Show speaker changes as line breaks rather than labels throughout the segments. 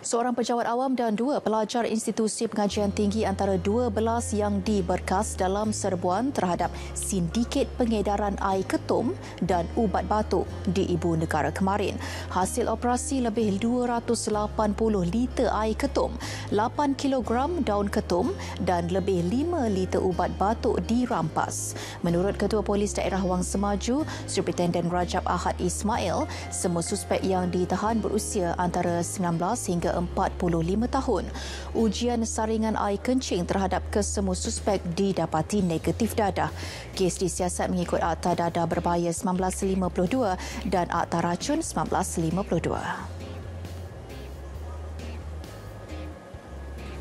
Seorang pejabat awam dan dua pelajar institusi pengajian tinggi antara 12 yang diberkas dalam serbuan terhadap sindiket pengedaran air ketum dan ubat batuk di ibu negara kemarin. Hasil operasi lebih 280 liter air ketum, 8 kilogram daun ketum dan lebih 5 liter ubat batuk dirampas. Menurut Ketua Polis Daerah Wang Semaju, Superintenden Rajab Ahad Ismail, semua suspek yang ditahan berusia antara 19 hingga 45 tahun. Ujian saringan air kencing terhadap kesemua suspek didapati negatif dadah. Kes disiasat mengikut Akta Dadah Berbahaya 1952 dan Akta Racun 1952.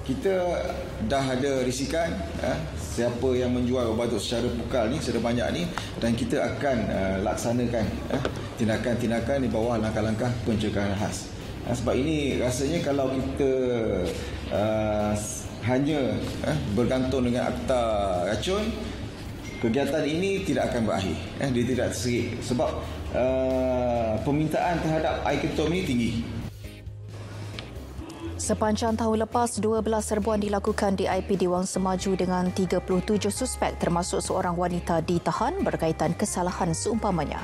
Kita dah ada risikan siapa yang menjual ubat batuk secara pukal ni sebanyak ni, dan kita akan laksanakan tindakan-tindakan di bawah langkah-langkah pencegahan khas. Sebab ini rasanya kalau kita hanya bergantung dengan akta racun, kegiatan ini tidak akan berakhir. Dia tidak terserik sebab permintaan terhadap air ketum ini tinggi.
Sepanjang tahun lepas, 12 serbuan dilakukan di IPD Wang Semaju dengan 37 suspek termasuk seorang wanita ditahan berkaitan kesalahan seumpamanya.